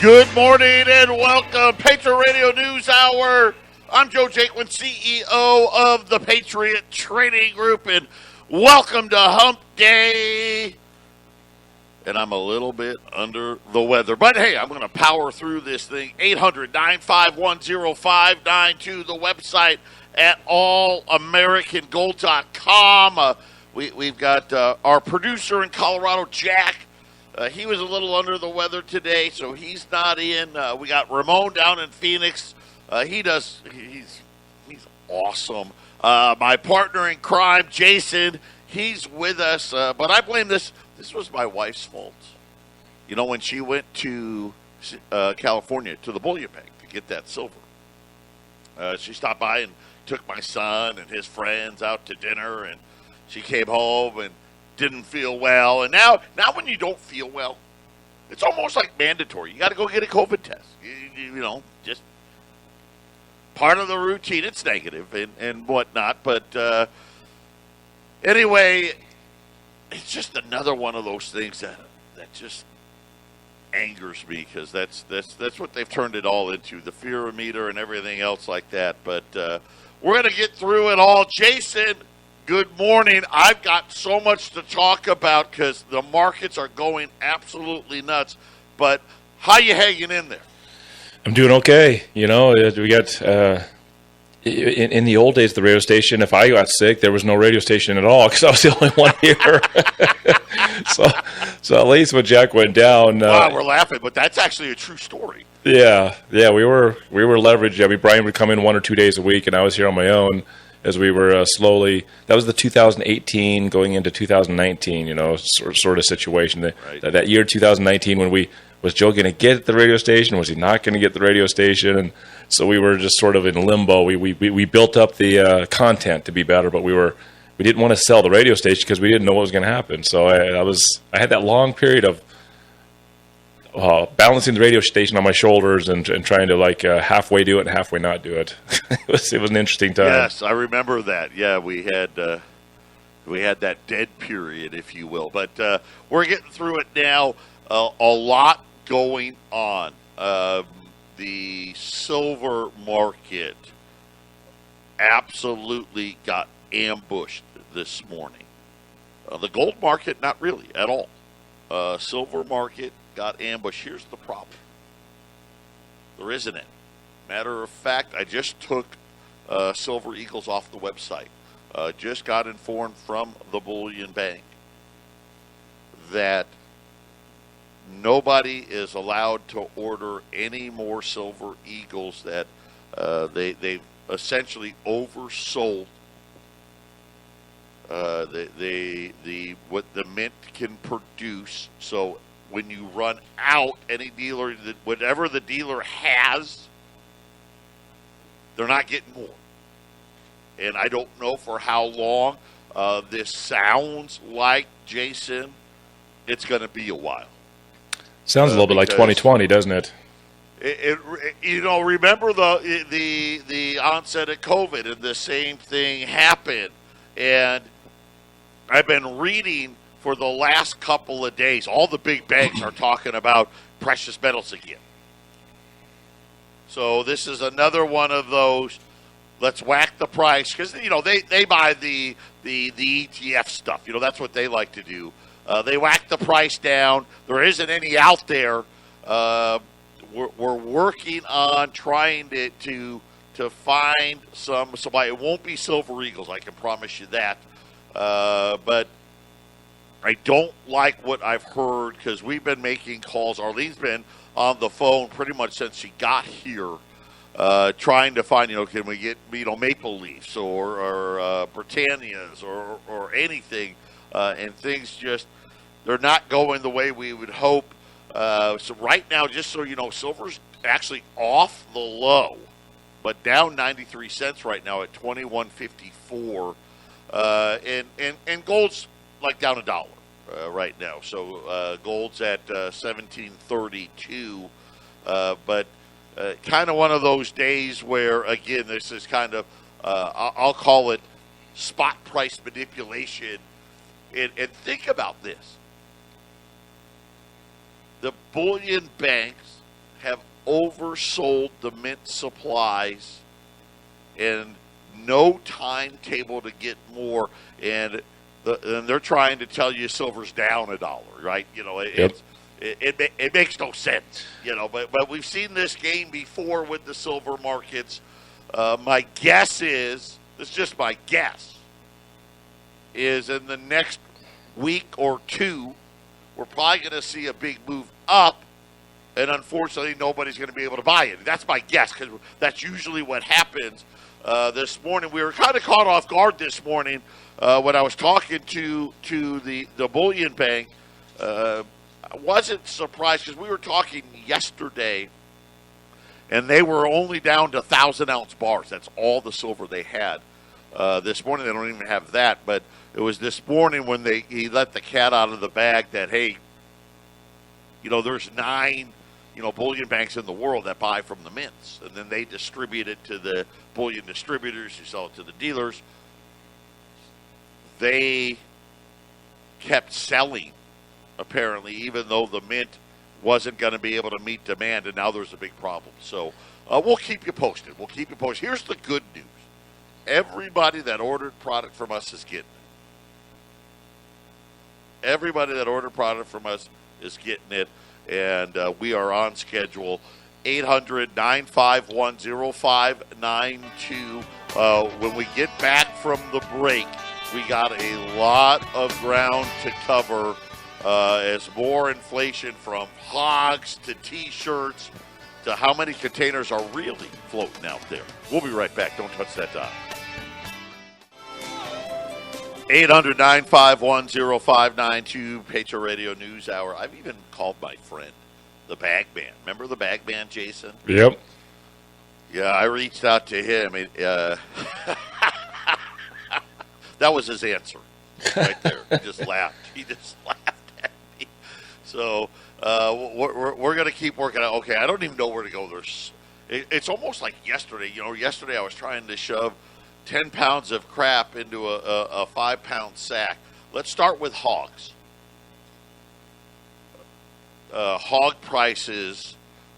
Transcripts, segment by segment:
Good morning and welcome, Patriot Radio News Hour. I'm Joe Jaquin, CEO of the Patriot Trading Group, and welcome to Hump Day. And I'm a little bit under the weather, but hey, I'm going to power through this thing. 800-951-0592, the website at allamericangold.com. We've got our producer in Colorado, Jack. He was a little under the weather today, so he's not in. We got Ramon down in Phoenix. He's awesome. My partner in crime, Jason, he's with us. But I blame this. This was my wife's fault. You know, when she went to California to the bullion bank to get that silver, she stopped by and took my son and his friends out to dinner, and she came home and didn't feel well. And now when you don't feel well, it's almost like mandatory. You got to go get a COVID test. You know, just part of the routine. It's negative and whatnot. But anyway, it's just another one of those things that just angers me, because that's what they've turned it all into, the fear meter and everything else like that. But we're going to get through it all. Jason, good morning. I've got so much to talk about because the markets are going absolutely nuts. But how you hanging in there? I'm doing okay. You know, we got in the old days, the radio station, if I got sick, there was no radio station at all because I was the only one here. so at least when Jack went down, wow, we're laughing, but that's actually a true story. Yeah, we were leveraged. I mean, Brian would come in 1 or 2 days a week, and I was here on my own as we were slowly. That was the 2018 going into 2019, you know, sort of situation. That year 2019 when was Joe going to get the radio station? Was he not going to get the radio station? And so we were just sort of in limbo. We built up the content to be better, but we didn't want to sell the radio station because we didn't know what was going to happen. So I had that long period of balancing the radio station on my shoulders and trying to halfway do it and halfway not do it. it was an interesting time. Yes, I remember that. Yeah, we had that dead period, if you will. But we're getting through it now. A lot going on. The silver market absolutely got ambushed this morning. The gold market, not really at all. Silver market got ambushed. Here's the problem. There isn't any. Matter of fact, I just took Silver Eagles off the website. Just got informed from the bullion bank that nobody is allowed to order any more Silver Eagles, that they've essentially oversold what the mint can produce. So when you run out, any dealer, whatever the dealer has, they're not getting more. And I don't know for how long. This sounds like, Jason, it's going to be a while. Sounds a little bit like 2020, doesn't it? Remember the onset of COVID, and the same thing happened. And I've been reading for the last couple of days, all the big banks are talking about precious metals again. So this is another one of those, let's whack the price, because they buy the ETF stuff. That's what they like to do. They whack the price down. There isn't any out there. We're working on trying to find somebody. It won't be Silver Eagles, I can promise you that. But I don't like what I've heard, because we've been making calls. Arlene's been on the phone pretty much since she got here, trying to find, can we get, Maple Leafs or Britannias or anything, and things just, they're not going the way we would hope. So right now, just so you know, silver's actually off the low, but down 93 cents right now at 21.54, and gold's like down $1 right now. So gold's at 17.32, but kind of one of those days where, again, this is kind of I'll call it spot price manipulation. And think about this. The bullion banks have oversold the mint supplies and no timetable to get more, and they're trying to tell you silver's down $1, right? It makes no sense, But we've seen this game before with the silver markets. My guess is, it's just my guess, is in the next week or two, we're probably going to see a big move up, and unfortunately, nobody's going to be able to buy it. That's my guess, because that's usually what happens. This morning, we were kind of caught off guard this morning when I was talking to the bullion bank. I wasn't surprised because we were talking yesterday, and they were only down to 1,000-ounce bars. That's all the silver they had. This morning, they don't even have that, but it was this morning when he let the cat out of the bag that, hey, there's 9 bullion banks in the world that buy from the mints, and then they distribute it to the bullion distributors who sell it to the dealers. They kept selling, apparently, even though the mint wasn't going to be able to meet demand, and now there's a big problem. So we'll keep you posted. Here's the good news. Everybody that ordered product from us is getting it. Everybody that ordered product from us is getting it. And we are on schedule. 800-951-0592. When we get back from the break, we got a lot of ground to cover as more inflation from hogs to T-shirts to how many containers are really floating out there. We'll be right back. Don't touch that dial. 800-951-0592, Patriot Radio News Hour. I've even called my friend, the bag man. Remember the bag man, Jason? Yep. Yeah, I reached out to him. That was his answer right there. He just laughed. At me. So we're going to keep working out. Okay, I don't even know where to go. It's almost like yesterday. Yesterday I was trying to shove 10 pounds of crap into a 5-pound sack. Let's start with hogs. Hog prices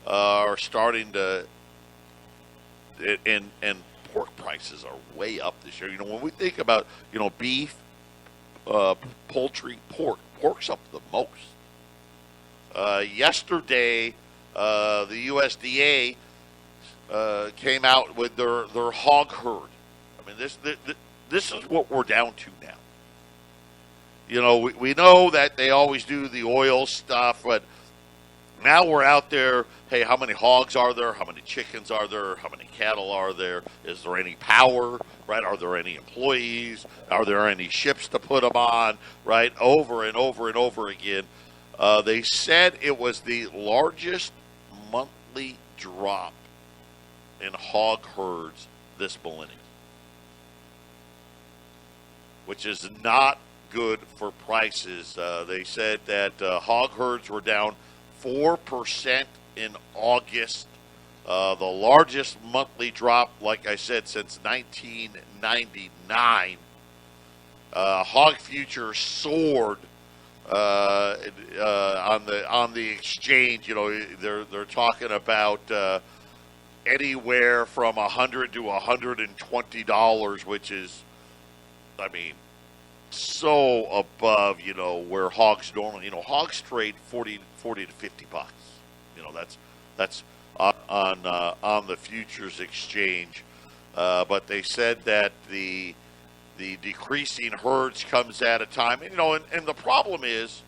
are starting to, and pork prices are way up this year. When we think about, beef, poultry, pork's up the most. Yesterday, the USDA came out with their hog herd. I mean, this is what we're down to now. We know that they always do the oil stuff, but now we're out there. Hey, how many hogs are there? How many chickens are there? How many cattle are there? Is there any power? Right? Are there any employees? Are there any ships to put them on? Right? Over and over and over again. They said it was the largest monthly drop in hog herds this millennium, which is not good for prices. They said that hog herds were down 4% in August, the largest monthly drop, like I said, since 1999. Hog futures soared on the exchange. They're talking about anywhere from $100 to $120, which is, I mean, so above, where hogs normally, hogs trade 40 to 50 bucks. That's on the futures exchange. But they said that the decreasing herds comes at a time, and the problem is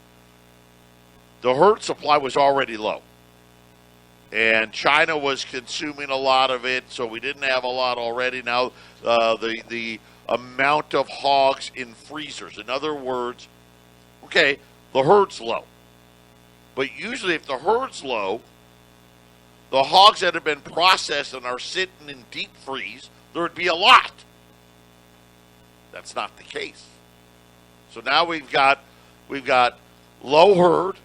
the herd supply was already low. And China was consuming a lot of it, so we didn't have a lot already. Now the amount of hogs in freezers. In other words, okay, the herd's low. But usually if the herd's low, the hogs that have been processed and are sitting in deep freeze, there would be a lot. That's not the case. So now we've got low herd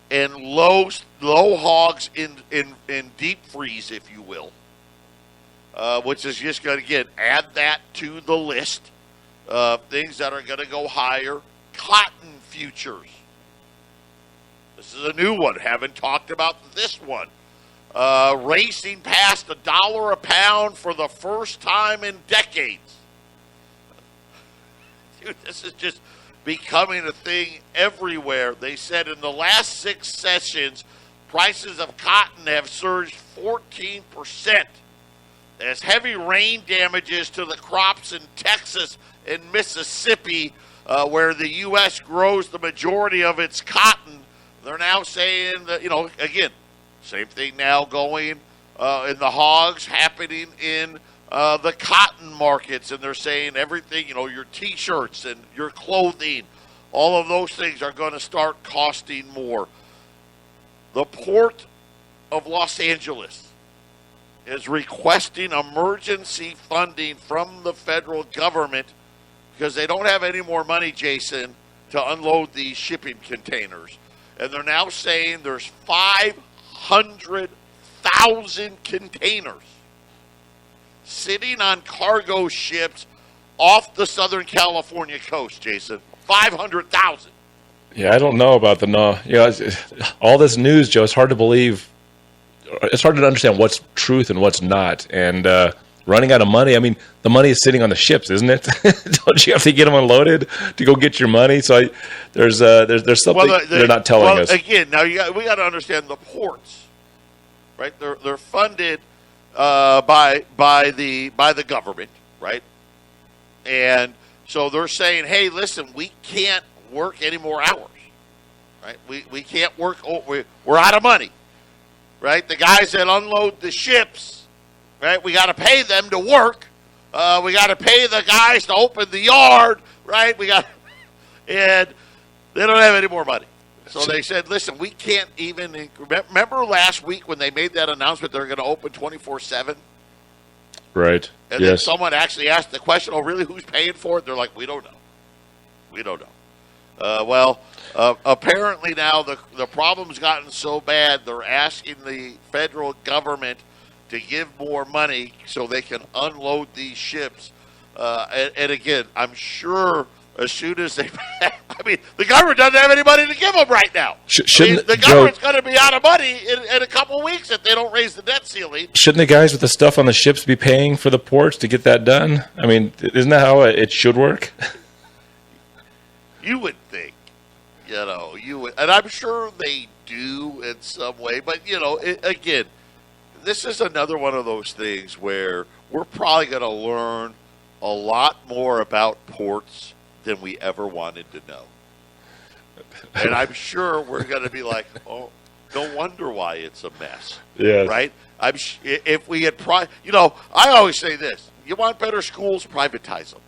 and low hogs in deep freeze, if you will. Which is just going to, again, add that to the list of things that are going to go higher. Cotton futures. This is a new one. Haven't talked about this one. Racing past $1 a pound for the first time in decades. Dude, this is just becoming a thing everywhere. They said in the last 6 sessions, prices of cotton have surged 14%. As heavy rain damages to the crops in Texas and Mississippi, where the U.S. grows the majority of its cotton, they're now saying that, again, same thing now going in the hogs, happening in the cotton markets, and they're saying everything, your T-shirts and your clothing, all of those things are going to start costing more. The Port of Los Angeles is requesting emergency funding from the federal government because they don't have any more money, Jason, to unload these shipping containers. And they're now saying there's 500,000 containers sitting on cargo ships off the Southern California coast, Jason. 500,000. Yeah, I don't know about all this news, Joe. It's hard to believe. It's hard to understand what's truth and what's not. And running out of money, I mean, the money is sitting on the ships, isn't it? Don't you have to get them unloaded to go get your money? So there's something they're not telling us. Again, now we got to understand the ports, right? They're funded by the government, right? And so they're saying, hey, listen, we can't work any more hours, right? We can't work. We're out of money. Right, the guys that unload the ships, right? We got to pay them to work. We got to pay the guys to open the yard, right? And they don't have any more money. So they said, "Listen, we can't even." Remember last week when they made that announcement they're going to open 24/7, right? And then someone actually asked the question, "Oh, really? Who's paying for it?" They're like, "We don't know. We don't know." Apparently now the problem's gotten so bad, they're asking the federal government to give more money so they can unload these ships. And again, I'm sure as soon as the government doesn't have any money to give them right now. The government's going to be out of money in a couple of weeks if they don't raise the debt ceiling. Shouldn't the guys with the stuff on the ships be paying for the ports to get that done? I mean, isn't that how it should work? You would think, you would, and I'm sure they do in some way. But again, this is another one of those things where we're probably going to learn a lot more about ports than we ever wanted to know. And I'm sure we're going to be like, oh, no wonder why it's a mess. Yeah. Right? If we had, I always say this: you want better schools, privatize them.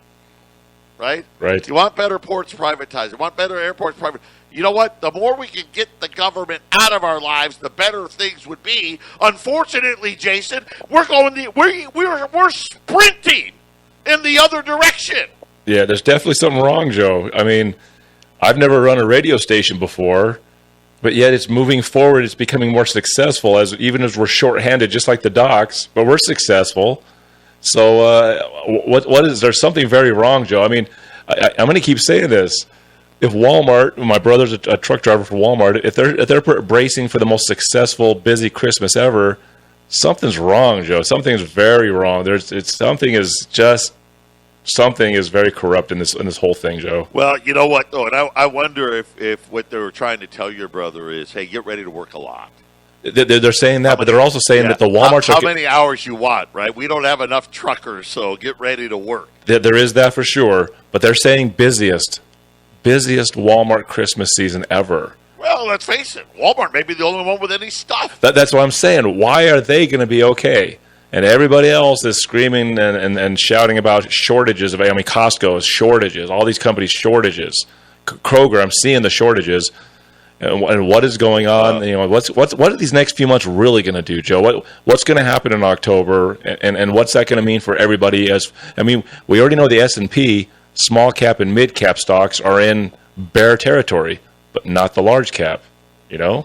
Right? Right. You want better ports, privatize. You want better airports, privatize. You know what? The more we can get the government out of our lives, the better things would be. Unfortunately, Jason, we're sprinting in the other direction. Yeah, there's definitely something wrong, Joe. I mean, I've never run a radio station before, but yet it's moving forward. It's becoming more successful even as we're shorthanded, just like the docks, but we're successful. So there's something very wrong, Joe. I mean, I'm going to keep saying this. If Walmart, my brother's a truck driver for Walmart, if they're bracing for the most successful, busy Christmas ever, something's wrong, Joe. Something's very wrong. Something is very corrupt in this whole thing, Joe. Well, you know what, though, and I wonder if what they were trying to tell your brother is, hey, get ready to work a lot. They're saying that, but they're also saying that the Walmart's how many hours you want, right? We don't have enough truckers, so get ready to work. There is that for sure, but they're saying busiest Walmart Christmas season ever. Well, let's face it, Walmart may be the only one with any stuff. That's what I'm saying. Why are they going to be okay? And everybody else is screaming and shouting about shortages. Costco's shortages, all these companies' shortages. Kroger, I'm seeing the shortages. And what is going on? What are these next few months really going to do, Joe? What's going to happen in October, and what's that going to mean for everybody? We already know the S&P small cap and mid cap stocks are in bear territory, but not the large cap. Yeah,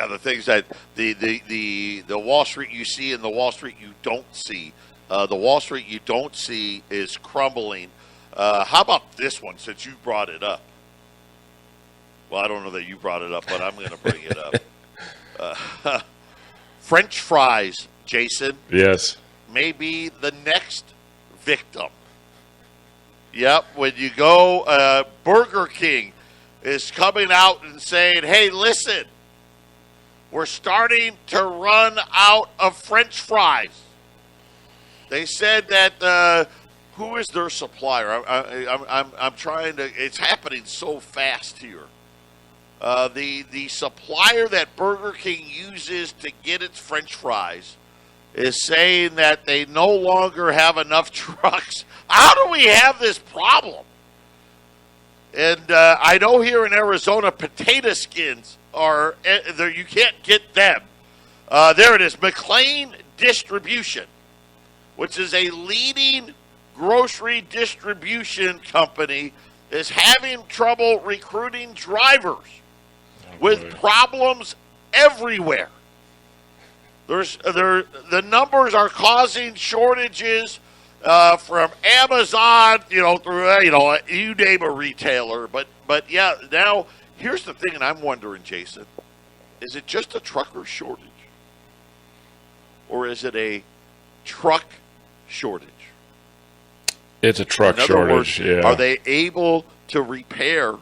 the things that the Wall Street you see and the Wall Street you don't see. The Wall Street you don't see is crumbling. How about this one? Since you brought it up. Well, I don't know that you brought it up, but I'm going to bring it up. French fries, Jason. Yes. May be the next victim. Yep, when you go, Burger King is coming out and saying, hey, listen, we're starting to run out of French fries. They said that, who is their supplier? I'm trying to, it's happening so fast here. The supplier that Burger King uses to get its French fries is saying that they no longer have enough trucks. How do we have this problem? And I know here in Arizona, potato skins are there. You can't get them. There it is, McLean Distribution, which is a leading grocery distribution company, is having trouble recruiting drivers with problems everywhere. The numbers are causing shortages from Amazon, through you name a retailer. But yeah, now here's the thing, and I'm wondering, Jason, is it just a trucker shortage, or is it a truck shortage? It's a truck shortage. Yeah. Are they able to repair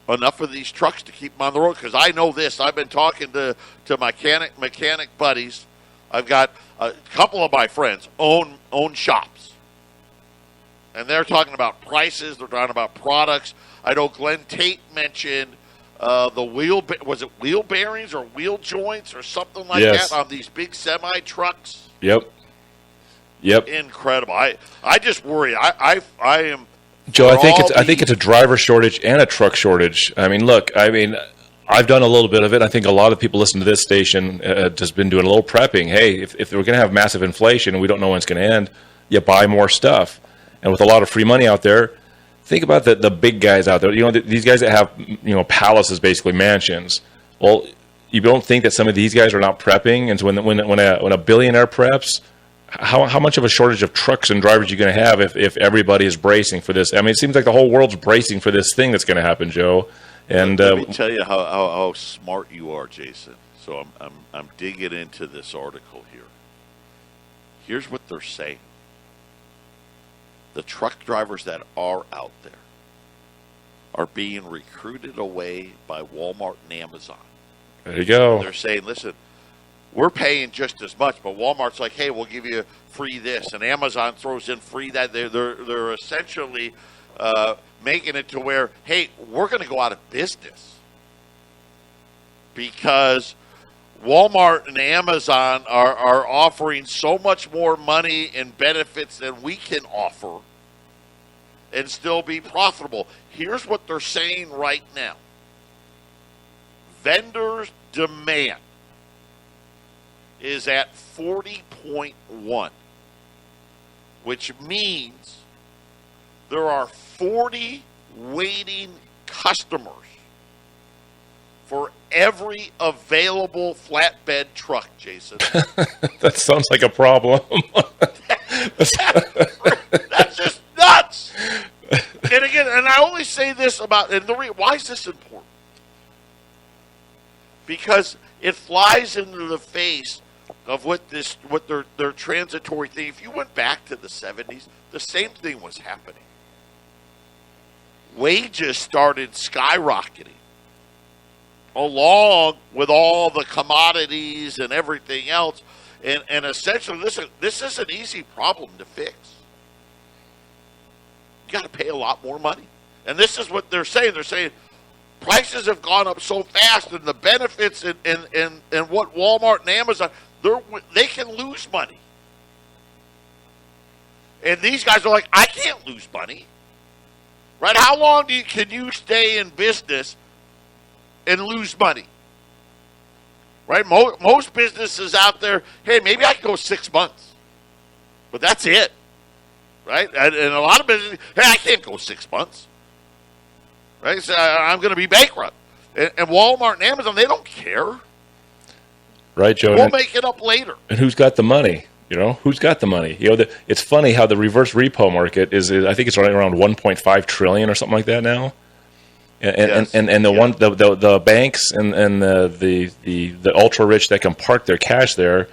enough of these trucks to keep them on the road? Because I know this. I've been talking to mechanic buddies. I've got a couple of my friends own shops, and they're talking about prices. They're talking about products. I know Glenn Tate mentioned was it wheel bearings or wheel joints or something like that on these big semi trucks. Yep. Incredible. I just worry. I am. Joe, I think it's a driver shortage and a truck shortage. I mean, look, I've done a little bit of it. I think a lot of people listen to this station just been doing a little prepping. Hey, if we're going to have massive inflation and we don't know when it's going to end, you buy more stuff. And with a lot of free money out there, think about the big guys out there. These guys that have palaces, basically mansions. Well, you don't think that some of these guys are not prepping? And so when a billionaire preps, how much of a shortage of trucks and drivers are you going to have if everybody is bracing for this? I mean, it seems like the whole world's bracing for this thing that's going to happen, Joe. And let me tell you how smart you are, Jason. So I'm digging into this article here. Here's what they're saying. The truck drivers that are out there are being recruited away by Walmart and Amazon. There you go. And they're saying, listen, we're paying just as much, but Walmart's like, hey, we'll give you free this, and Amazon throws in free that. They're essentially making it to where, hey, we're going to go out of business because Walmart and Amazon are offering so much more money and benefits than we can offer and still be profitable. Here's what they're saying right now. Vendors' demand is at 40.1, which means there are 40 waiting customers for every available flatbed truck, Jason. That sounds like a problem. That's just nuts. And again, and I only say this about, why is this important? Because it flies into the face of what their transitory thing. If you went back to the 70s, the same thing was happening. Wages started skyrocketing along with all the commodities and everything else. And essentially, this is an easy problem to fix. You got to pay a lot more money. And this is what they're saying. They're saying prices have gone up so fast, and the benefits and what Walmart and Amazon, they can lose money. And these guys are like, I can't lose money. Right? How long can you stay in business and lose money? Right? Most businesses out there, hey, maybe I can go 6 months. But that's it. Right? And a lot of businesses, hey, I can't go 6 months. Right? So I'm going to be bankrupt. And Walmart and Amazon, they don't care. Right, Joe? We'll make it up later. And who's got the money? Who's got the money? It's funny how the reverse repo market is. I think it's running around 1.5 trillion or something like that now. And the banks and the ultra rich that can park their cash there,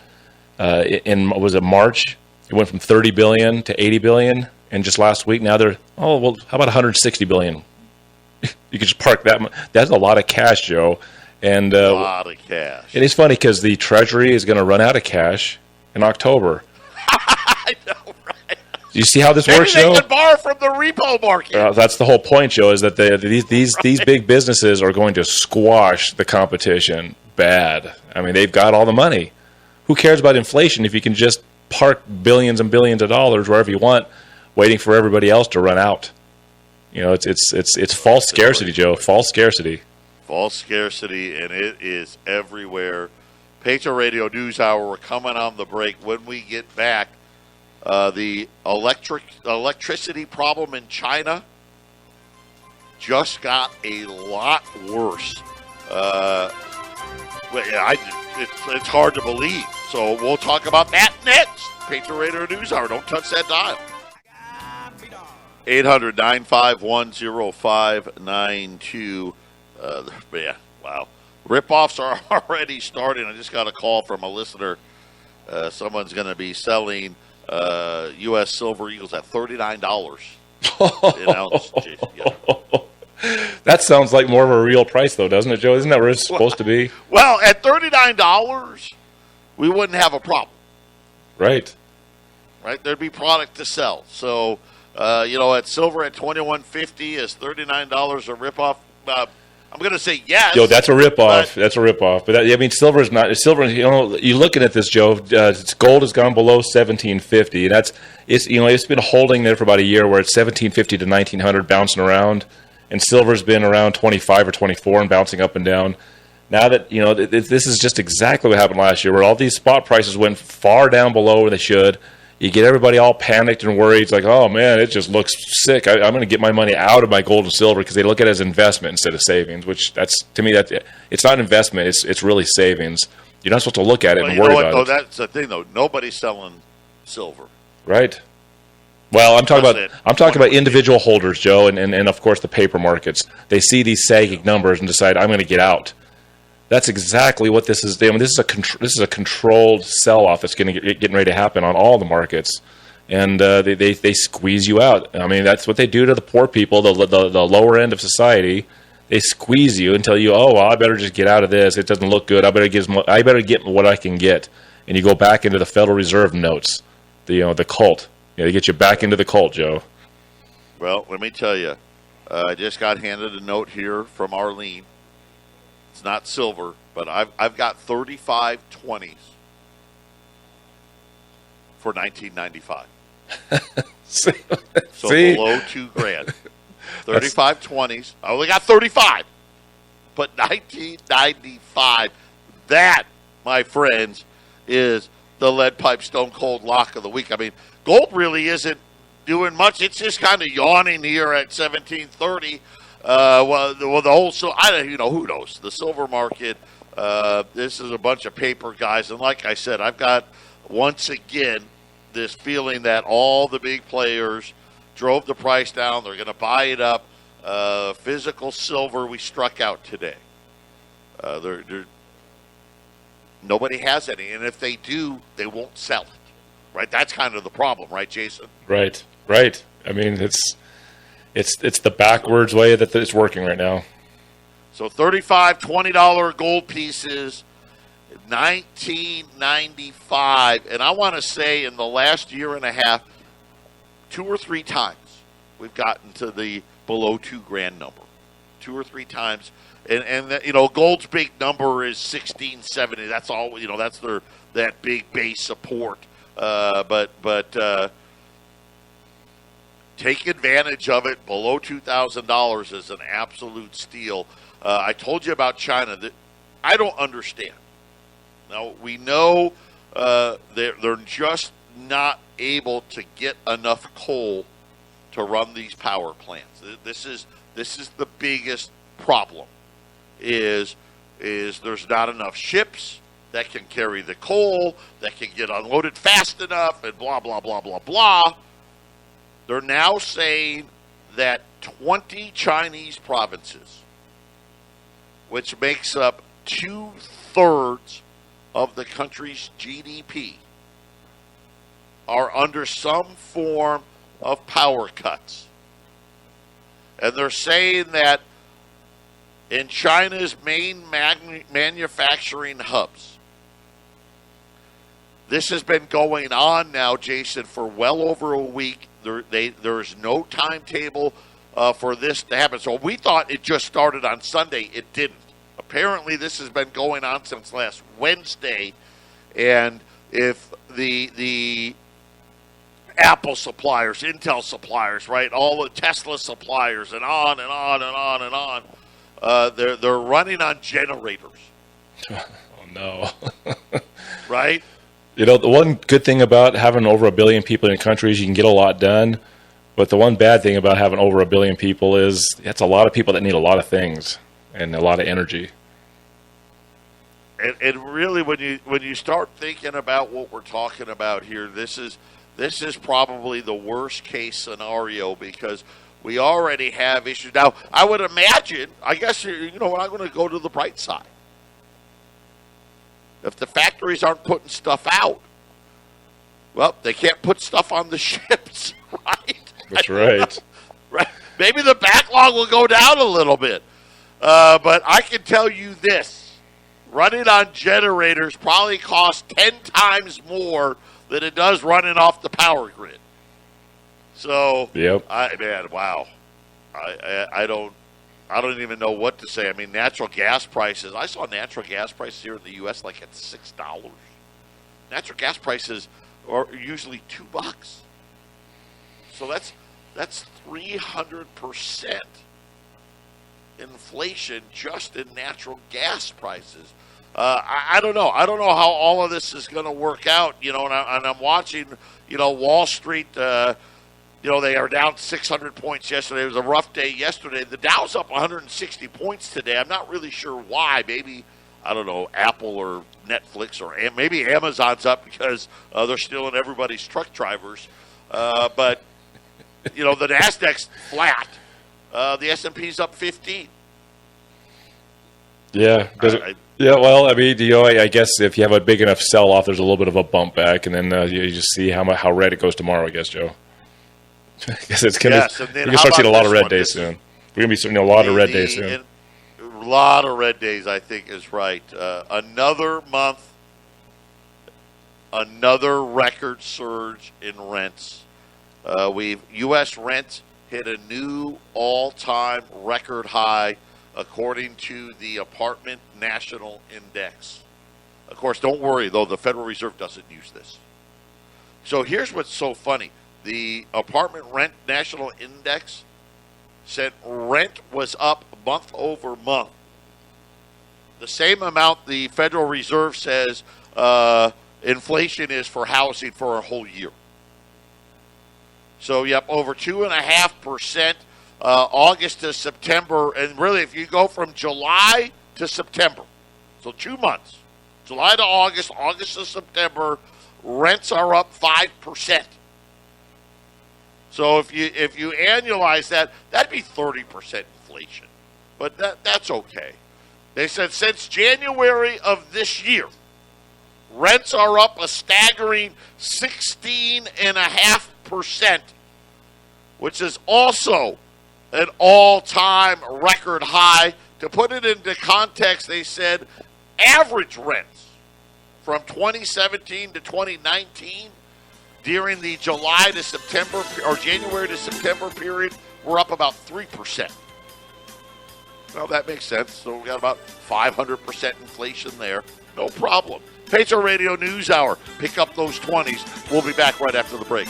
was it March? It went from 30 billion to 80 billion, and just last week now they're how about 160 billion? You could just park that. That's a lot of cash, Joe. And a lot of cash. It is funny because the Treasury is going to run out of cash in October. I know, right? Do you see how this works, Joe? They can borrow from the repo market. That's the whole point, Joe, is that these big businesses are going to squash the competition bad. I mean, they've got all the money. Who cares about inflation if you can just park billions and billions of dollars wherever you want, waiting for everybody else to run out? It's false scarcity, Joe. False scarcity. False scarcity, and it is everywhere. Patriot Radio News Hour. We're coming on the break. When we get back, the electricity problem in China just got a lot worse. It's hard to believe. So we'll talk about that next. Patriot Radio News Hour. Don't touch that dial. 800-951-0592. Yeah, wow. Rip-offs are already starting. I just got a call from a listener. Someone's going to be selling U.S. Silver Eagles at $39 an ounce. Yeah. That sounds like more of a real price, though, doesn't it, Joe? Isn't that where it's supposed to be? Well, at $39, we wouldn't have a problem. Right. There'd be product to sell. So, at silver at $21.50 is $39 a ripoff. I'm going to say yes. Joe, that's a ripoff. That's a ripoff. But silver is not. Silver. You're looking at this, Joe. Gold has gone below $1,750, and it's been holding there for about a year, where it's $1,750 to $1,900, bouncing around, and silver's been around 25 or 24 and bouncing up and down. Now that this is just exactly what happened last year, where all these spot prices went far down below where they should. You get everybody all panicked and worried. It's like, oh, man, it just looks sick. I'm going to get my money out of my gold and silver, because they look at it as investment instead of savings, which to me, it's not investment. It's really savings. You're not supposed to look at it and worry about it. That's the thing, though. Nobody's selling silver. Right. Well, I'm talking about individual holders, Joe, and of course the paper markets. They see these sagging numbers and decide, I'm going to get out. That's exactly what this is. This is a controlled sell-off that's getting ready to happen on all the markets, and they squeeze you out. I mean, that's what they do to the poor people, the lower end of society. They squeeze you and tell you, oh, well, I better just get out of this. It doesn't look good. I better get what I can get, and you go back into the Federal Reserve notes, the cult. They get you back into the cult, Joe. Well, let me tell you, I just got handed a note here from Arlene. It's not silver, but I've got 35 20s for 1995. So below $2,000. 35 20s. I only got 35, but 1995. That, my friends, is the lead pipe stone cold lock of the week. I mean, gold really isn't doing much. It's just kind of yawning here at 1730. The whole, who knows? The silver market, this is a bunch of paper guys. And like I said, I've got, once again, this feeling that all the big players drove the price down. They're going to buy it up. Physical silver, we struck out today. Nobody has any. And if they do, they won't sell it. Right? That's kind of the problem, right, Jason? Right. I mean, it's the backwards way that it's working right now. So $35, $20 gold pieces, 1995. And I want to say in the last year and a half, 2 or 3 times we've gotten to the below $2,000 number. 2 or 3 times. And gold's big number is 1670. That's all, that's that big base support. But take advantage of it. Below $2,000 is an absolute steal. I told you about China. That I don't understand. Now, we know they're just not able to get enough coal to run these power plants. This is the biggest problem. Is there's not enough ships that can carry the coal, that can get unloaded fast enough, and blah, blah, blah, blah, blah. They're now saying that 20 Chinese provinces, which makes up 2/3 of the country's GDP, are under some form of power cuts. And they're saying that in China's main manufacturing hubs, this has been going on now, Jason, for well over a week. There's no timetable for this to happen. So we thought it just started on Sunday. It didn't. Apparently, this has been going on since last Wednesday. And if the Apple suppliers, Intel suppliers, right, all the Tesla suppliers, and on and on and on and on, they're running on generators. Oh, no. Right? You know, the one good thing about having over 1 billion people in countries, you can get a lot done. But the one bad thing about having over 1 billion people is it's a lot of people that need a lot of things and a lot of energy. And really, when you start thinking about what we're talking about here, this is probably the worst case scenario because we already have issues. Now, I would imagine, I guess, I'm going to go to the bright side. If the factories aren't putting stuff out, well, they can't put stuff on the ships, right? That's right. Right. Maybe the backlog will go down a little bit. But I can tell you this. Running on generators probably costs 10 times more than it does running off the power grid. So, yep. Wow. I don't even know what to say. I mean, natural gas prices. I saw natural gas prices here in the U.S. like at $6. Natural gas prices are usually $2. So that's 300% inflation just in natural gas prices. I don't know. I don't know how all of this is going to work out. And I'm watching. Wall Street. They are down 600 points yesterday. It was a rough day yesterday. The Dow's up 160 points today. I'm not really sure why. Maybe, I don't know, Apple or Netflix or maybe Amazon's up because they're stealing everybody's truck drivers. But, the NASDAQ's flat. The S&P's up 15. Yeah. Well, I mean, I guess if you have a big enough sell-off, there's a little bit of a bump back, and then you just see how red it goes tomorrow, I guess, Joe. Because it's going to we're going to start seeing a lot of red days soon. We're going to be seeing a lot of red days soon. A lot of red days, I think, is right. Another month, another record surge in rents. U.S. rent hit a new all-time record high, according to the Apartment National Index. Of course, don't worry, though, the Federal Reserve doesn't use this. So here's what's so funny. The Apartment Rent National Index said rent was up month over month. The same amount the Federal Reserve says inflation is for housing for a whole year. So, yep, over 2.5%. August to September, and really if you go from July to September, so 2 months, July to August, August to September, rents are up 5%. So if you annualize that, that'd be 30% inflation. But that's okay. They said since January of this year, rents are up a staggering 16.5%, which is also an all-time record high. To put it into context, they said average rents from 2017 to 2019 during the July to September or January to September period were up about 3%. Well, that makes sense. So we got about 500% inflation there. No problem. Patriot Radio News Hour. Pick up those 20s. We'll be back right after the break.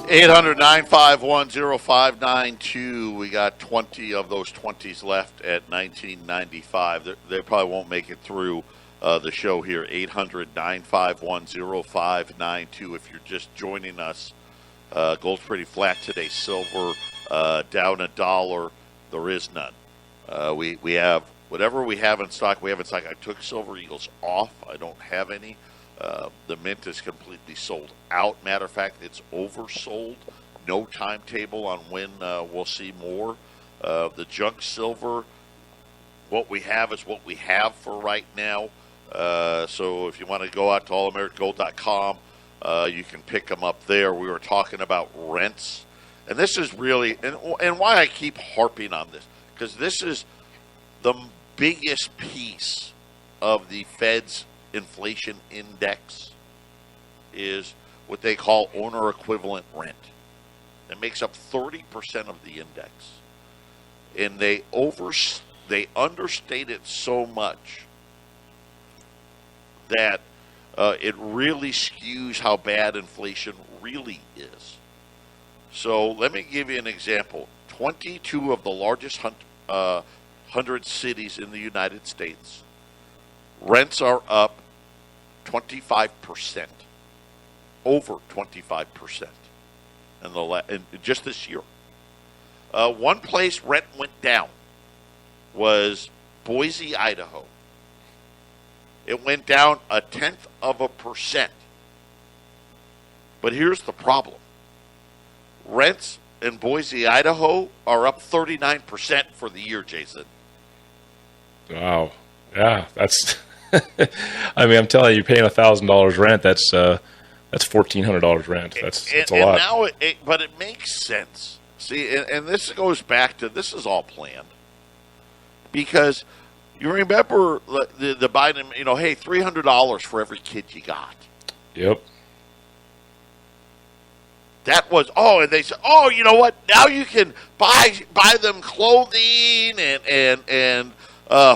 800-951-0592. We got 20 of those 20s left at 1995. They probably won't make it through the show here. 800-951-0592. If you're just joining us, gold's pretty flat today. Silver down $1. There is none. We have whatever we have in stock. We have in stock. I took Silver Eagles off. I don't have any. The Mint is completely sold out. Matter of fact, it's oversold. No timetable on when we'll see more. The junk silver, what we have is what we have for right now. So if you want to go out to allamericangold.com, you can pick them up there. We were talking about rents. And this is really, and why I keep harping on this, because this is the biggest piece of the Fed's inflation index is what they call owner equivalent rent. It makes up 30% of the index. And they understate it so much that it really skews how bad inflation really is. So let me give you an example. 22 of the largest 100 cities in the United States, rents are up 25%, over 25% in just this year. One place rent went down was Boise, Idaho. It went down 0.1%. But here's the problem. Rents in Boise, Idaho are up 39% for the year, Jason. Wow. Yeah, that's I mean, I'm telling you, you're paying $1,000 rent. That's $1,400 rent. That's a lot. Now but it makes sense. See, and this goes back to, this is all planned. Because you remember the Biden, hey, $300 for every kid you got. Yep. That was, and they said, you know what? Now you can buy them clothing and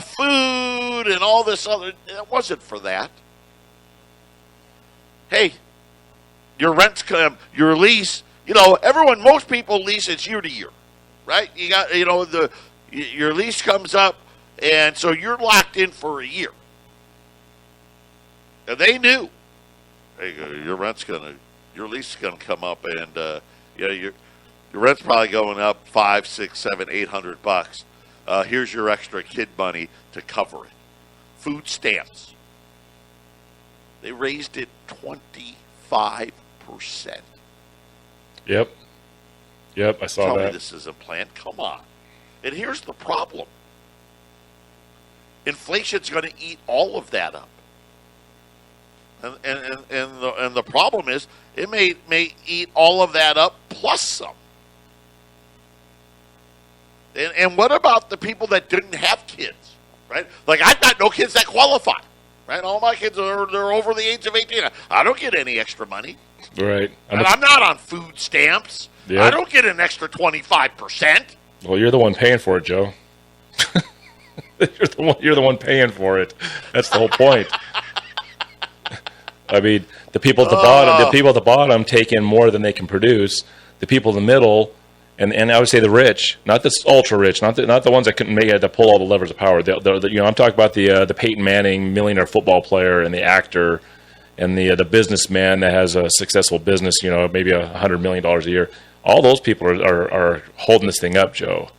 food and all this other. It wasn't for that. Hey, your rent's come, your lease. Most people lease it's year to year, right? You got, your lease comes up, and so you're locked in for a year. And they knew, hey, your lease is gonna come up, and your rent's probably going up $500, $600, $700, $800. Here's your extra kid money to cover it. Food stamps. They raised it 25%. Yep, I saw Tell that. me this isn't planned. Come on. And here's the problem. Inflation's going to eat all of that up. And the problem is it may eat all of that up plus some. And what about the people that didn't have kids, right? Like, I've got no kids that qualify, right? All my kids they're over the age of 18. I don't get any extra money. Right. I'm not on food stamps. Yep. I don't get an extra 25%. Well, you're the one paying for it, Joe. You're the one paying for it. That's the whole point. I mean, the people at the bottom take in more than they can produce. The people in the middle, and I would say the rich, not the ultra rich, not the ones that couldn't make it to pull all the levers of power. I'm talking about the Peyton Manning millionaire football player and the actor and the businessman that has a successful business, maybe $100 million a year. All those people are holding this thing up, Joe.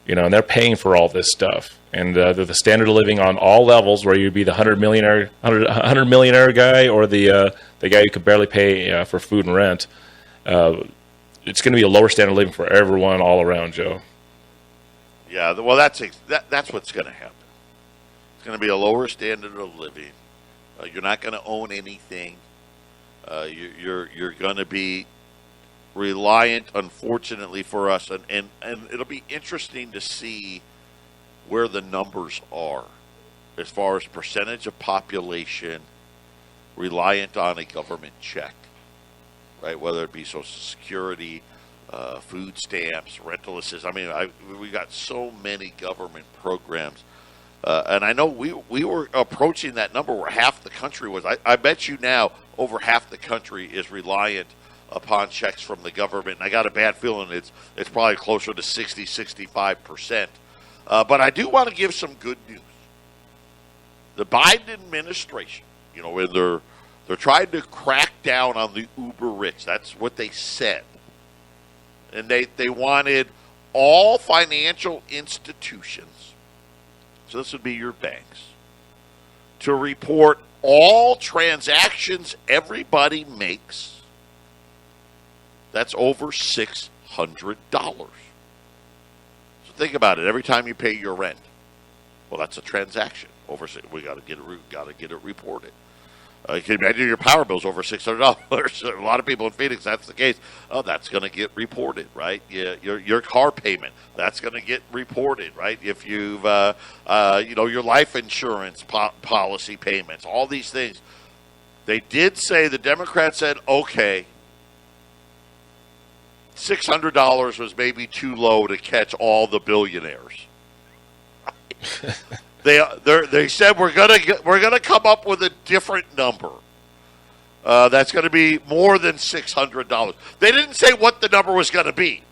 And they're paying for all this stuff. And the standard of living on all levels, where you'd be the 100 millionaire guy or the guy who could barely pay for food and rent, it's going to be a lower standard of living for everyone all around, Joe. Yeah, well, that's what's going to happen. It's going to be a lower standard of living. You're not going to own anything. You're going to be reliant, unfortunately for us, and it'll be interesting to see where the numbers are as far as percentage of population reliant on a government check, right? Whether it be Social Security, food stamps, rental assistance. I mean, we got so many government programs. And I know we were approaching that number where half the country was. I bet you now over half the country is reliant upon checks from the government. And I got a bad feeling it's probably closer to 60, 65%. But I do want to give some good news. The Biden administration, when they're trying to crack down on the uber rich. That's what they said. And they wanted all financial institutions, so this would be your banks, to report all transactions everybody makes. That's over $600. So think about it. Every time you pay your rent, well, that's a transaction. We got to get it reported. You can imagine your power bill's over $600. A lot of people in Phoenix, that's the case. Oh, that's going to get reported, right? Yeah, your car payment, that's going to get reported, right? If you've, your life insurance policy payments, all these things. They did say, the Democrats said, okay, $600 was maybe too low to catch all the billionaires. They said we're gonna come up with a different number that's going to be more than $600. They didn't say what the number was going to be.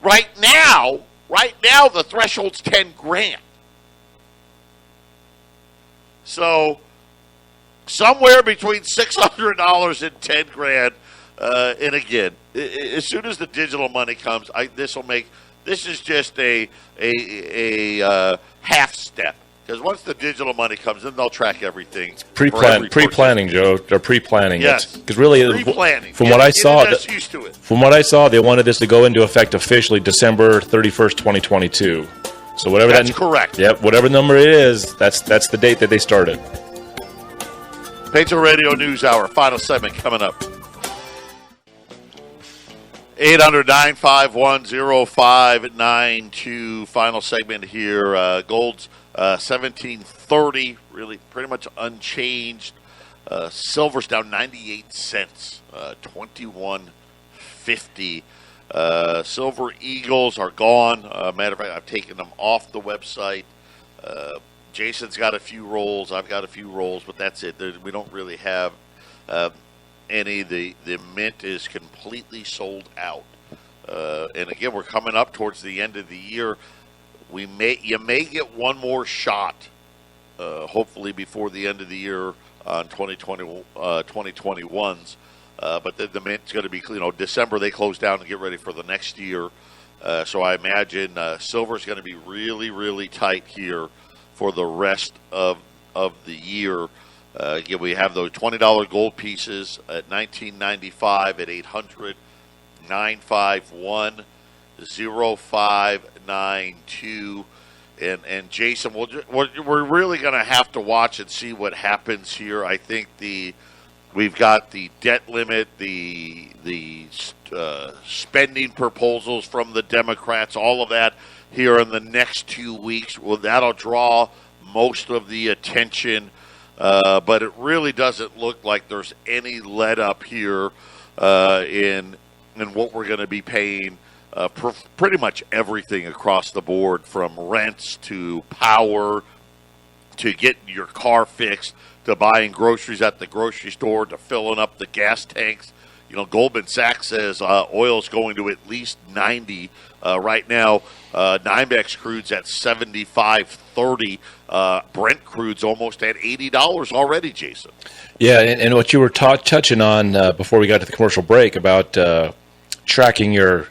Right now, the threshold's $10,000. So somewhere between $600 and $10,000. And again, as soon as the digital money comes, this is just a half step. Because once the digital money comes in, they'll track everything. Pre-planning, Joe. They're pre-planning. Yes. Because really, pre-planning. From what I saw, used to it. From what I saw, they wanted this to go into effect officially December 31st, 2022. So whatever that's correct. Yep. Whatever number it is, that's the date that they started. Patriot Radio News Hour. Final segment coming up. 800-951-0592. Final segment here. Gold's 1730, really pretty much unchanged. Silver's down 98 cents, 21.50. Silver Eagles are gone. Matter of fact, I've taken them off the website. Jason's got a few rolls. I've got a few rolls, but that's it. We don't really have any. The mint is completely sold out. And again, we're coming up towards the end of the year. You may get one more shot, hopefully before the end of the year on 2021's. But the mint's going to be, December they close down and get ready for the next year. So I imagine silver's going to be really, really tight here for the rest of the year. Again, we have those $20 gold pieces at $19.95 at 800-951-0592. And Jason, we're really going to have to watch and see what happens here. I think we've got the debt limit, the spending proposals from the Democrats, all of that here in the next 2 weeks. Well, that'll draw most of the attention, but it really doesn't look like there's any let up here in what we're going to be paying. Pretty much everything across the board, from rents to power to getting your car fixed to buying groceries at the grocery store to filling up the gas tanks. Goldman Sachs says oil's going to at least 90 right now. NYMEX crude's at 75.30. Brent crude's almost at $80 already, Jason. Yeah, and what you were touching on before we got to the commercial break about tracking your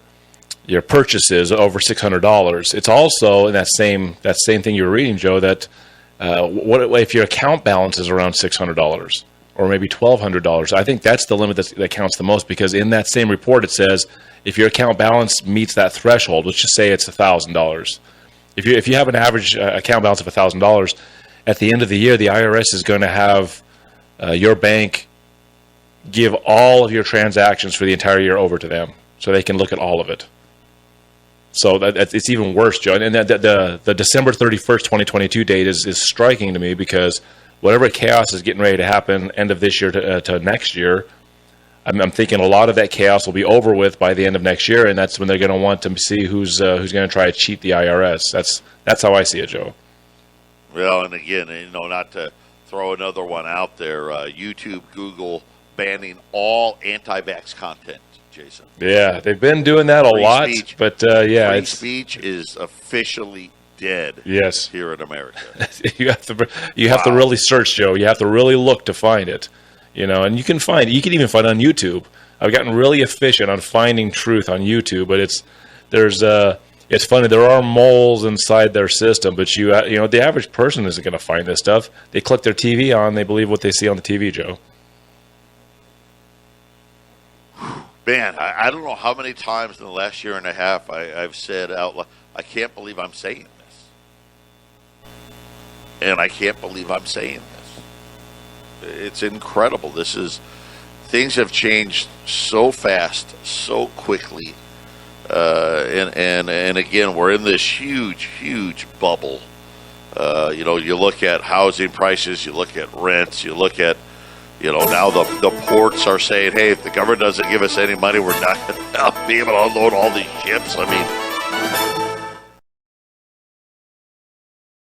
purchases over $600. It's also in that same thing you were reading, Joe, that what if your account balance is around $600 or maybe $1,200? I think that's the limit that counts the most, because in that same report it says if your account balance meets that threshold, let's just say it's $1,000. If you have an average account balance of $1,000, at the end of the year, the IRS is going to have your bank give all of your transactions for the entire year over to them, so they can look at all of it. So it's even worse, Joe. And the December 31st, 2022 date is striking to me, because whatever chaos is getting ready to happen end of this year to next year, I'm thinking a lot of that chaos will be over with by the end of next year, and that's when they're going to want to see who's going to try to cheat the IRS. That's how I see it, Joe. Well, and again, not to throw another one out there, YouTube, Google banning all anti-vax content. Jason. Yeah, they've been doing that a lot, speech. But free speech is officially dead. Yes, here in America. you have to really search, Joe. You have to really look to find it. And you can even find it on YouTube. I've gotten really efficient on finding truth on YouTube, but there's it's funny. There are moles inside their system, but you know, the average person isn't going to find this stuff. They click their TV on, they believe what they see on the TV, Joe. Man, I don't know how many times in the last year and a half I've said out loud, I can't believe I'm saying this. And I can't believe I'm saying this. It's incredible. Things have changed so fast, so quickly. And again, we're in this huge bubble. You know, you look at housing prices, you look at rents, you look at, you know, now the ports are saying, hey, if the government doesn't give us any money, we're not going to be able to unload all these ships. I mean,